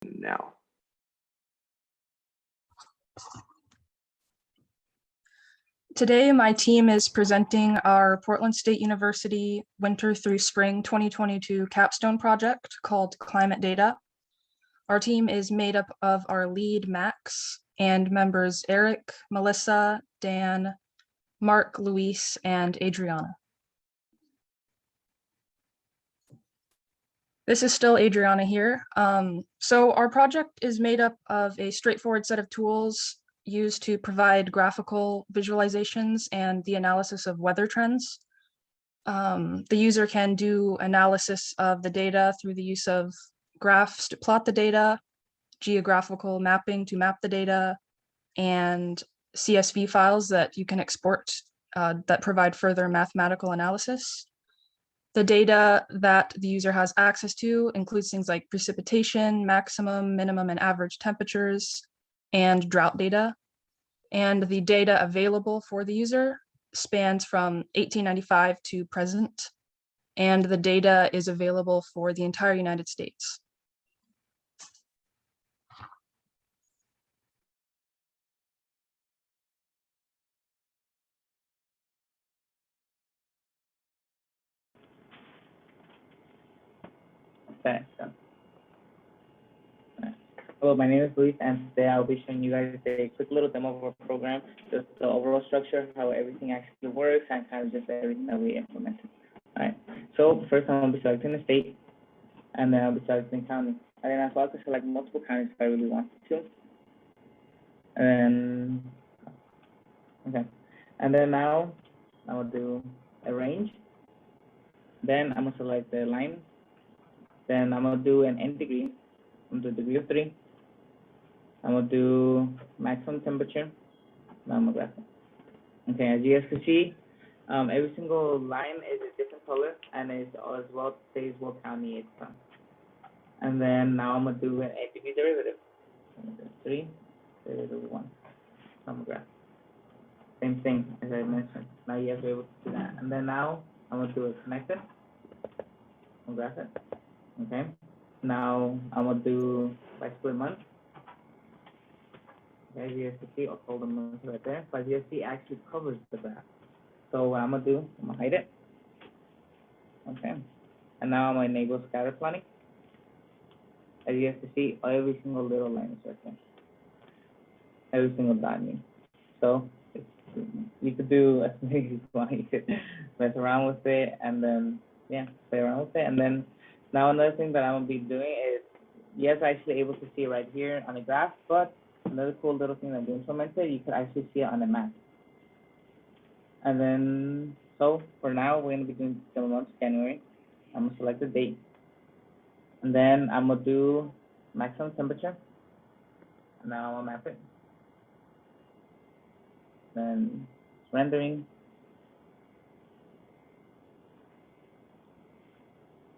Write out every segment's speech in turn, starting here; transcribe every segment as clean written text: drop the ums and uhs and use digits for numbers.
now. Today, my team is presenting our Portland State University Winter through Spring 2022 Capstone project called Climate Data. Our team is made up of our lead, Max, and members Eric, Melissa, Dan, Mark, Luis, and Adriana. This is still Adriana here. So our project is made up of a straightforward set of tools used to provide graphical visualizations and the analysis of weather trends. The user can do analysis of the data through the use of graphs to plot the data, geographical mapping to map the data, and CSV files that you can export that provide further mathematical analysis. The data that the user has access to includes things like precipitation, maximum, minimum, and average temperatures, and drought data. And the data available for the user spans from 1895 to present, and the data is available for the entire United States. Okay, so. Hello, my name is Luis, and today I'll be showing you guys a quick little demo of our program, just the overall structure, how everything actually works, and kind of just everything that we implemented. All right, so first I'm going to be selecting the state, and then I'll be selecting county. And then as well, I can select multiple counties if I really wanted to. And then, okay, and then now I will do a range. Then I'm going to select the line. Then I'm going to do an N degree. I'm going to do degree of 3. I'm going to do maximum temperature. Now I'm going to graph it. Okay, as you guys can see, every single line is a different color, and it as well says what county it's from. And then now I'm going to do an A degree derivative. 3, derivative 1. So I'm going to graph. Same thing as I mentioned. Now you guys are able to do that. And then now I'm going to do it connected. I'm going to graph it. Okay. Now I'm going to do by split month. Okay, as you guys can see, I'll hold the month right there. So as you guys see, it actually covers the graph. So what I'm going to do, I'm going to hide it. Okay. And now I'm going to enable scatter plotting. As you guys can see, every single little line is right there. Every single dot. So you could do as many as you want. You could mess around with it, and then yeah, play around with it. And then now another thing that I'm gonna be doing is, yes, actually able to see it right here on the graph, but another cool little thing that we implemented, you could actually see it on the map. And then, so for now, we're gonna be doing the month of January. I'm gonna select the date, and then I'm gonna do maximum temperature. And now I'm gonna map it. Then it's rendering.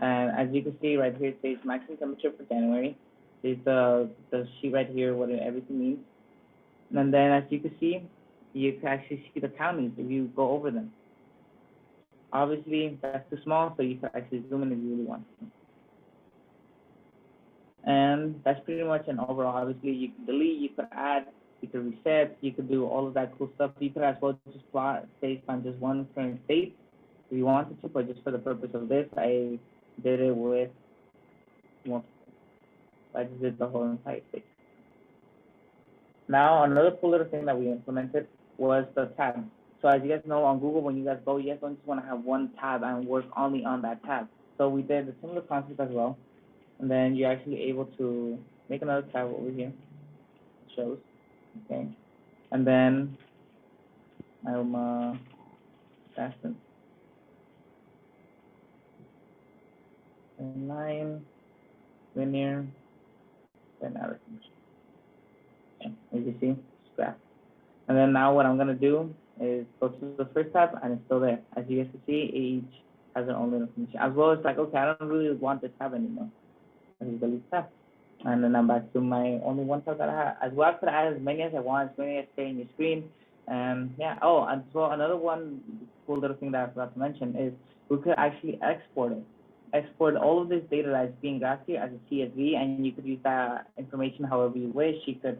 And as you can see right here, it says maximum temperature for January. There's the sheet right here, what everything means. And then as you can see, you can actually see the counties if you go over them. Obviously, that's too small, so you can actually zoom in if you really want to. And that's pretty much an overall. Obviously, you can delete, you could add, you could reset, you could do all of that cool stuff. You could as well just plot based on just one current state if you wanted to, but just for the purpose of this, I did it with multiple. I just did the whole entire state. Now, another cool little thing that we implemented was the tab. So as you guys know, on Google, when you guys go, you guys don't just want to have one tab and work only on that tab. So we did a similar concept as well. And then you're actually able to make another tab over here. It shows, okay. And then I'm fasten. And line, linear, then arithmetic. Okay, as you see, graph. And then now what I'm gonna do is go to the first tab, and it's still there. As you guys can see, each has their own little information. As well as like, okay, I don't really want this tab anymore. I just delete tab. And then I'm back to my only one tab that I have. As well, I could add as many as I want, as many as stay in your screen. And yeah, oh, and so another one cool little thing that I forgot to mention is we could actually export it. export all of this data that's being graphed here as a CSV, and you could use that information however you wish. You could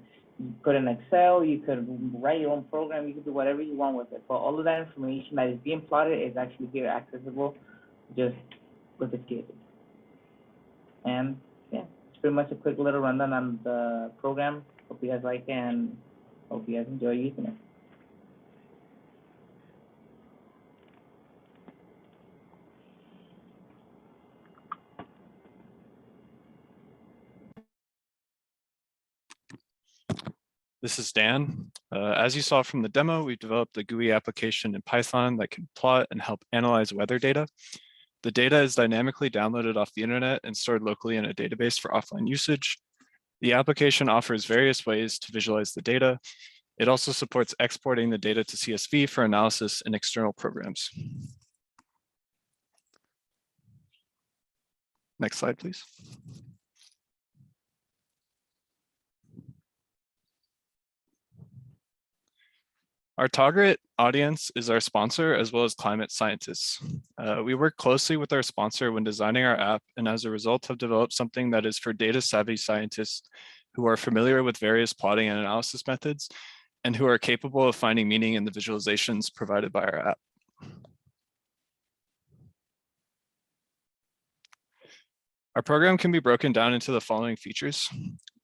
put in Excel, you could write your own program, you could do whatever you want with it. But all of that information that is being plotted is actually here accessible just with the CSV. And yeah, it's pretty much a quick little rundown on the program. Hope you guys like it and hope you guys enjoy using it. This is Dan. As you saw from the demo, we've developed a GUI application in Python that can plot and help analyze weather data. The data is dynamically downloaded off the internet and stored locally in a database for offline usage. The application offers various ways to visualize the data. It also supports exporting the data to CSV for analysis in external programs. Next slide, please. Our target audience is our sponsor as well as climate scientists. We work closely with our sponsor when designing our app, and as a result have developed something that is for data savvy scientists who are familiar with various plotting and analysis methods and who are capable of finding meaning in the visualizations provided by our app. Our program can be broken down into the following features: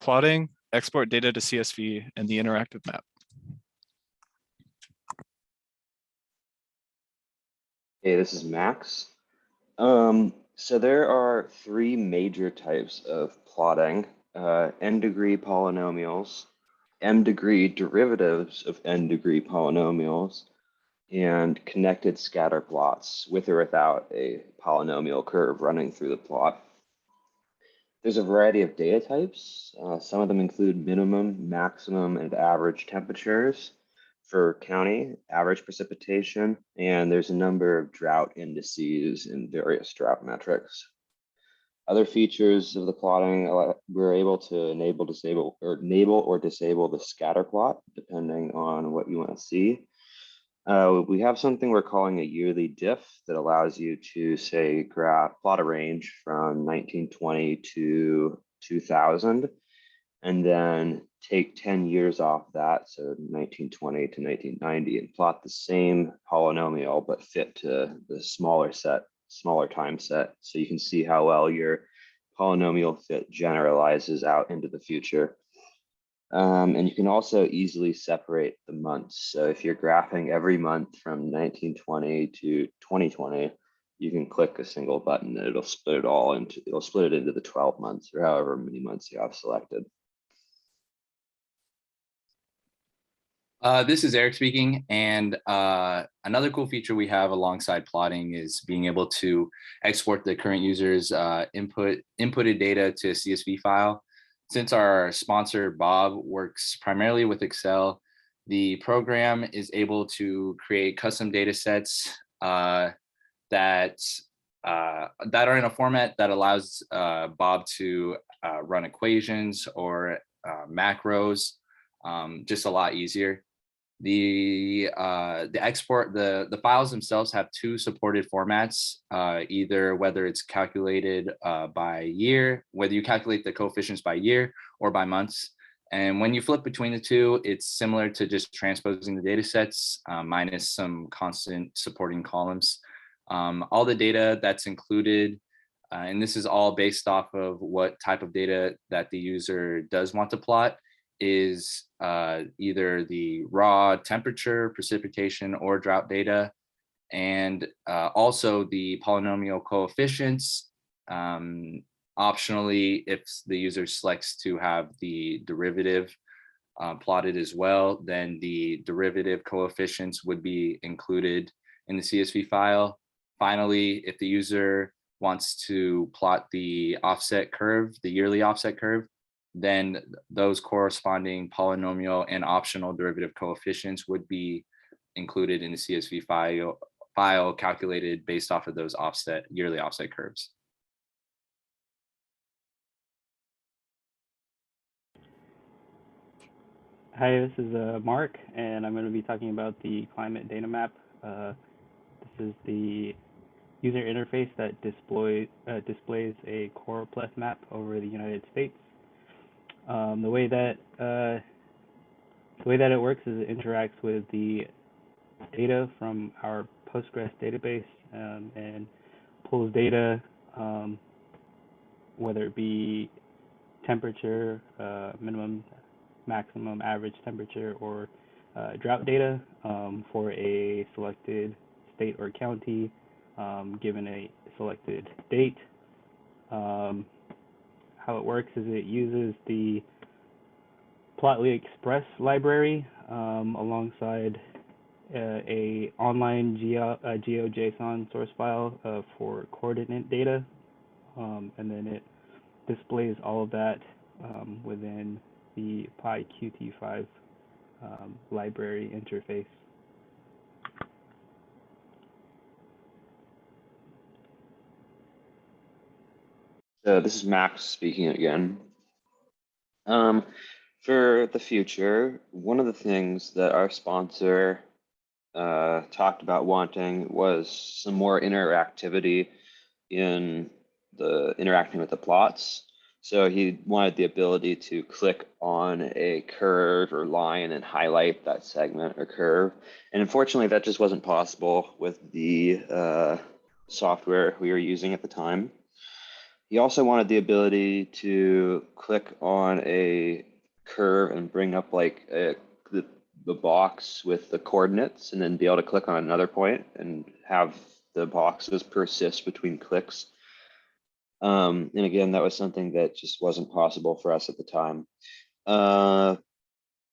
plotting, export data to CSV, and the interactive map. Hey, this is Max. So there are three major types of plotting: n-degree polynomials, m-degree derivatives of n-degree polynomials, and connected scatter plots with or without a polynomial curve running through the plot. There's a variety of data types. Some of them include minimum, maximum, and average temperatures for county, average precipitation, and there's a number of drought indices and various drought metrics. Other features of the plotting, we're able to enable or disable the scatter plot, depending on what you want to see. We have something we're calling a yearly diff that allows you to, say, plot a range from 1920 to 2000, and then take 10 years off that, so 1920 to 1990, and plot the same polynomial but fit to the smaller time set, so you can see how well your polynomial fit generalizes out into the future. And you can also easily separate the months. So if you're graphing every month from 1920 to 2020, you can click a single button and it'll split it into the 12 months or however many months you have selected. This is Eric speaking, and another cool feature we have alongside plotting is being able to export the current user's inputted data to a CSV file. Since our sponsor Bob works primarily with Excel, the program is able to create custom data sets that are in a format that allows Bob to run equations or macros just a lot easier. The files themselves have two supported formats, either whether it's calculated by year, whether you calculate the coefficients by year or by months. And when you flip between the two, it's similar to just transposing the data sets minus some constant supporting columns. All the data that's included, and this is all based off of what type of data that the user does want to plot, is either the raw temperature, precipitation, or drought data, and also the polynomial coefficients. Optionally, if the user selects to have the derivative plotted as well, then the derivative coefficients would be included in the CSV file. Finally, if the user wants to plot the offset curve, the yearly offset curve, then those corresponding polynomial and optional derivative coefficients would be included in the CSV file calculated based off of those yearly offset curves. Hi, this is Mark, and I'm going to be talking about the climate data map. This is the user interface that displays a choropleth map over the United States. The way that it works is it interacts with the data from our Postgres database and pulls data, whether it be temperature, minimum, maximum, average temperature, or drought data for a selected state or county given a selected date. How it works is it uses the Plotly Express library alongside a online GeoJSON source file for coordinate data, and then it displays all of that within the PyQt5 library interface. This is Max speaking again. For the future, one of the things that our sponsor talked about wanting was some more interactivity in the interacting with the plots. So he wanted the ability to click on a curve or line and highlight that segment or curve. And unfortunately, that just wasn't possible with the software we were using at the time. He also wanted the ability to click on a curve and bring up like the box with the coordinates, and then be able to click on another point and have the boxes persist between clicks. And again, that was something that just wasn't possible for us at the time.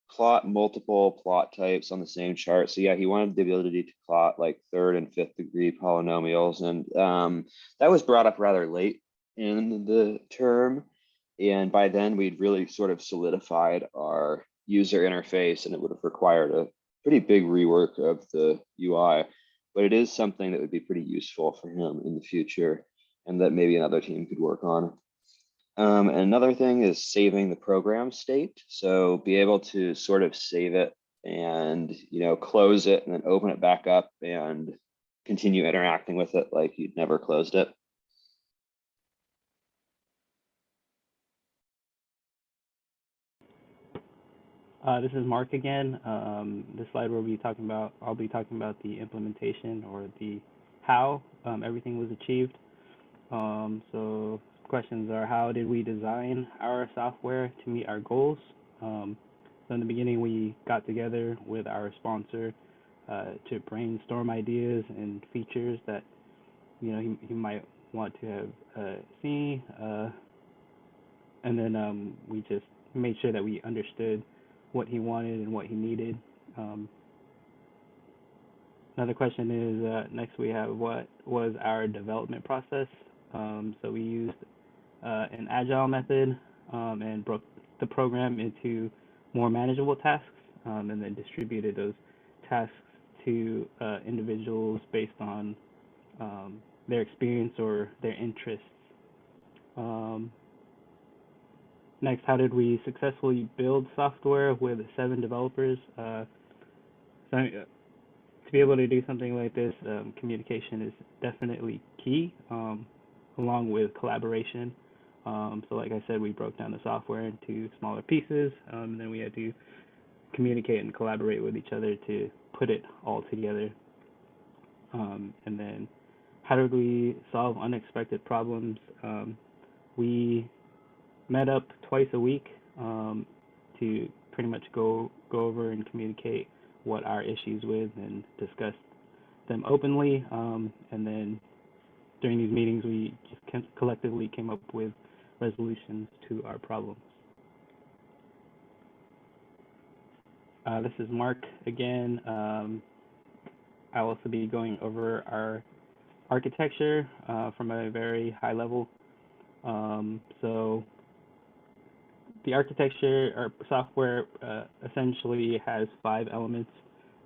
Plot multiple plot types on the same chart. So yeah, he wanted the ability to plot like 3rd and 5th degree polynomials, and that was brought up rather late in the term. And by then we'd really sort of solidified our user interface, and it would have required a pretty big rework of the UI, but it is something that would be pretty useful for him in the future, and that maybe another team could work on. And another thing is saving the program state. So be able to sort of save it and, close it and then open it back up and continue interacting with it like you'd never closed it. This is Mark again. This slide I'll be talking about the implementation, or the how everything was achieved. So questions are, how did we design our software to meet our goals? So in the beginning, we got together with our sponsor to brainstorm ideas and features that he might want to have seen, and then we just made sure that we understood what he wanted and what he needed. Another question is, next we have, what was our development process? So we used an agile method and broke the program into more manageable tasks, and then distributed those tasks to individuals based on their experience or their interests. Next, how did we successfully build software with 7 developers? To be able to do something like this, communication is definitely key, along with collaboration. So like I said, we broke down the software into smaller pieces, and then we had to communicate and collaborate with each other to put it all together. And then how did we solve unexpected problems? We met up twice a week to pretty much go over and communicate what our issues with and discuss them openly. And then during these meetings, we just collectively came up with resolutions to our problems. This is Mark again. I'll also be going over our architecture from a very high level. So the architecture, or software, essentially has 5 elements.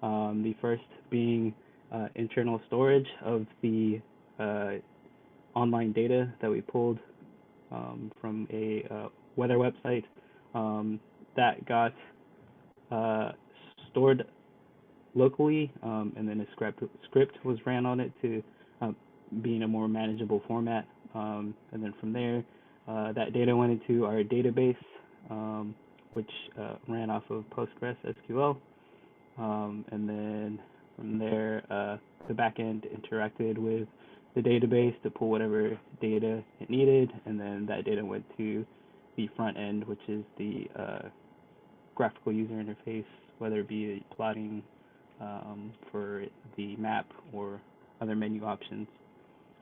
The first being internal storage of the online data that we pulled from a weather website that got stored locally, and then a script was ran on it to be in a more manageable format. And then from there, that data went into our database, which ran off of Postgres SQL. And then from there, the backend interacted with the database to pull whatever data it needed, and then that data went to the front end, which is the graphical user interface, whether it be plotting for the map or other menu options.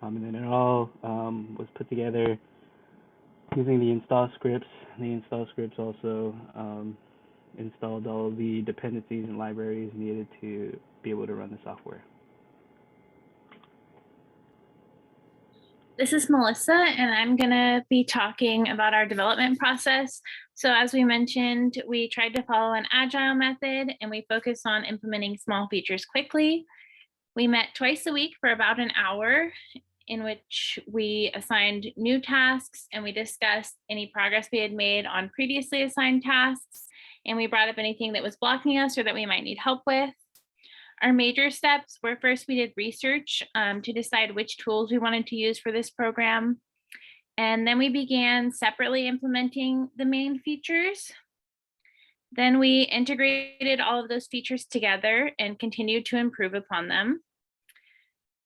And then it all was put together using the install scripts. The install scripts also installed all the dependencies and libraries needed to be able to run the software. This is Melissa, and I'm going to be talking about our development process. So as we mentioned, we tried to follow an agile method, and we focused on implementing small features quickly. We met twice a week for about an hour, in which we assigned new tasks, and we discussed any progress we had made on previously assigned tasks, and we brought up anything that was blocking us or that we might need help with. Our major steps were, first we did research to decide which tools we wanted to use for this program. And then we began separately implementing the main features. Then we integrated all of those features together and continued to improve upon them.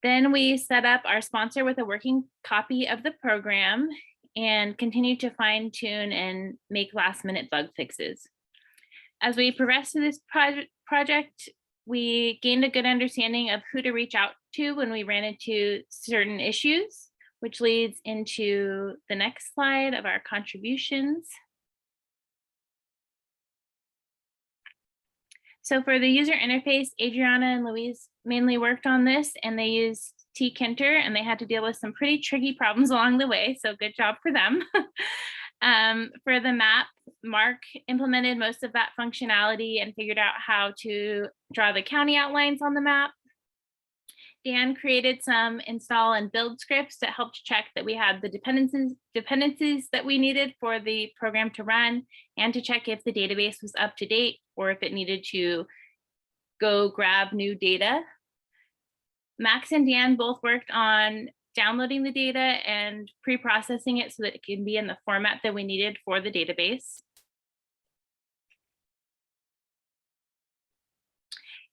Then we set up our sponsor with a working copy of the program and continued to fine tune and make last minute bug fixes. As we progressed through this project, we gained a good understanding of who to reach out to when we ran into certain issues, which leads into the next slide of our contributions. So for the user interface, Adriana and Louise mainly worked on this, and they used tkinter, and they had to deal with some pretty tricky problems along the way, so good job for them. For the map, Mark implemented most of that functionality and figured out how to draw the county outlines on the map. Dan created some install and build scripts that helped check that we had the dependencies that we needed for the program to run, and to check if the database was up to date or if it needed to go grab new data. Max and Dan both worked on downloading the data and pre-processing it so that it can be in the format that we needed for the database.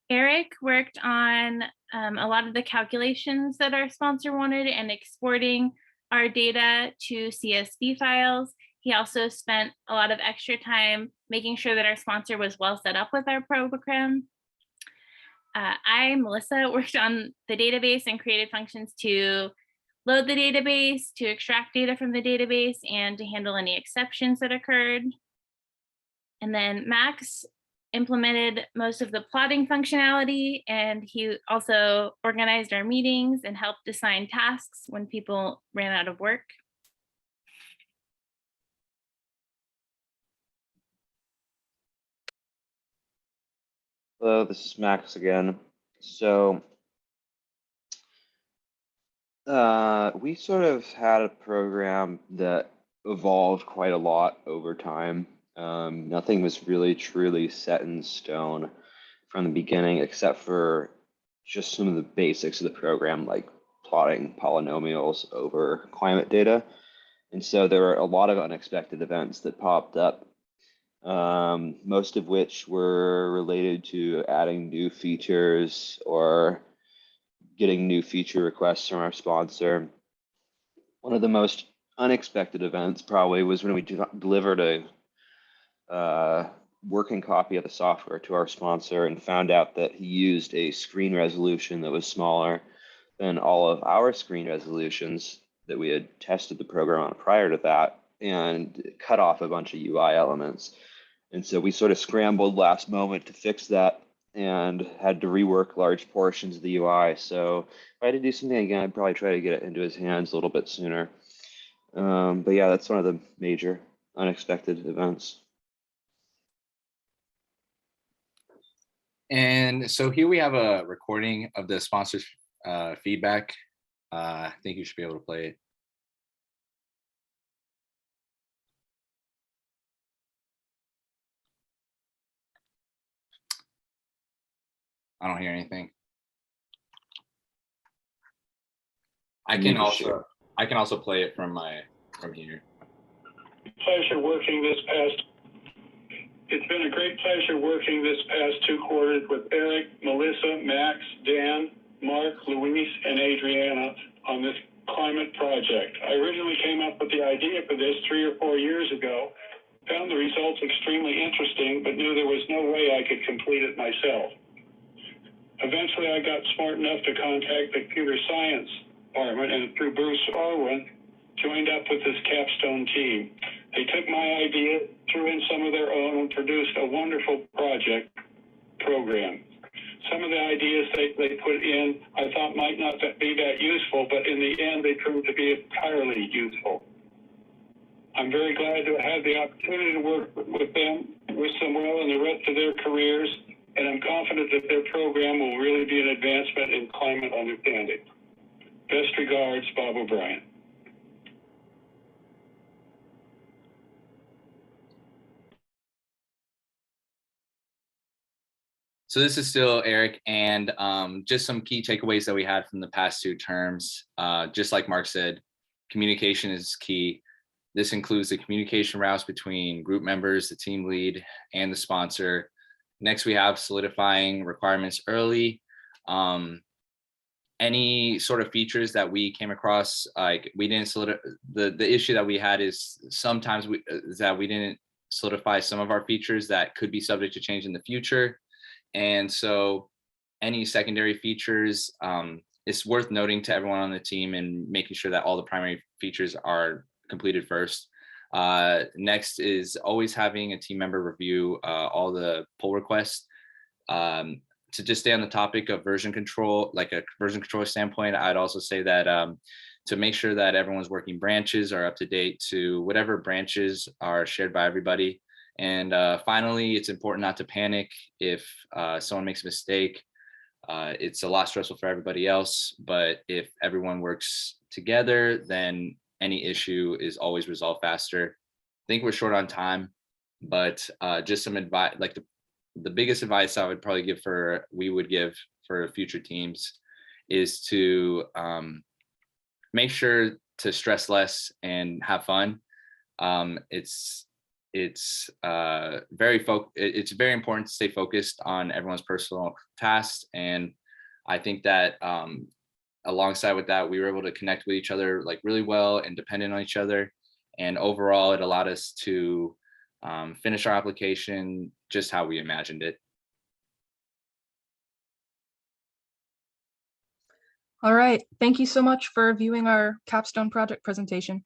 Eric worked on a lot of the calculations that our sponsor wanted and exporting our data to CSV files. He also spent a lot of extra time making sure that our sponsor was well set up with our program. I, Melissa, worked on the database and created functions to load the database, to extract data from the database, and to handle any exceptions that occurred. And then Max implemented most of the plotting functionality, and he also organized our meetings and helped assign tasks when people ran out of work. Hello, this is Max again. So we sort of had a program that evolved quite a lot over time. Nothing was really truly set in stone from the beginning, except for just some of the basics of the program, like plotting polynomials over climate data. And so there were a lot of unexpected events that popped up, most of which were related to adding new features or getting new feature requests from our sponsor. One of the most unexpected events probably was when we delivered a working copy of the software to our sponsor and found out that he used a screen resolution that was smaller than all of our screen resolutions that we had tested the program on prior to that, and cut off a bunch of UI elements. And so we sort of scrambled last moment to fix that and had to rework large portions of the UI. So if I had to do something again, I'd probably try to get it into his hands a little bit sooner. But yeah, that's one of the major unexpected events. And so here we have a recording of the sponsor's feedback. I think you should be able to play it. I don't hear anything. I You can need to share. also play it from here. Pleasure working this past. It's been a great pleasure working this past 2 quarters with Eric, Melissa, Max, Dan, Mark, Luis, and Adriana on this climate project. I originally came up with the idea for this 3 or 4 years ago, found the results extremely interesting, but knew there was no way I could complete it myself. Eventually, I got smart enough to contact the computer science department, and through Bruce Orwin, joined up with this Capstone team. They took my idea, threw in some of their own, and produced a wonderful project program. Some of the ideas they put in, I thought might not be that useful, but in the end, they proved to be entirely useful. I'm very glad to have the opportunity to work with them, wish them well in the rest of their careers, and I'm confident that their program will really be an advancement in climate understanding. Best regards, Bob O'Brien. So this is still Eric, and just some key takeaways that we had from the past 2 terms. Just like Mark said, communication is key. This includes the communication routes between group members, the team lead, and the sponsor. Next, we have solidifying requirements early. Any sort of features that we came across, like we didn't solidify, the issue that we had is sometimes we didn't solidify some of our features that could be subject to change in the future. And so any secondary features, it's worth noting to everyone on the team and making sure that all the primary features are completed first. Next is always having a team member review all the pull requests. To just stay on the topic of version control, like a version control standpoint, I'd also say that to make sure that everyone's working branches are up to date to whatever branches are shared by everybody. And finally, it's important not to panic if someone makes a mistake. It's a lot stressful for everybody else, but if everyone works together, then any issue is always resolved faster. I think we're short on time, but just some advice, like the biggest advice I would probably we would give for future teams is to make sure to stress less and have fun. It's very important to stay focused on everyone's personal tasks, and I think that alongside with that, we were able to connect with each other like really well and dependent on each other, and overall it allowed us to finish our application just how we imagined it. All right, thank you so much for viewing our Capstone project presentation.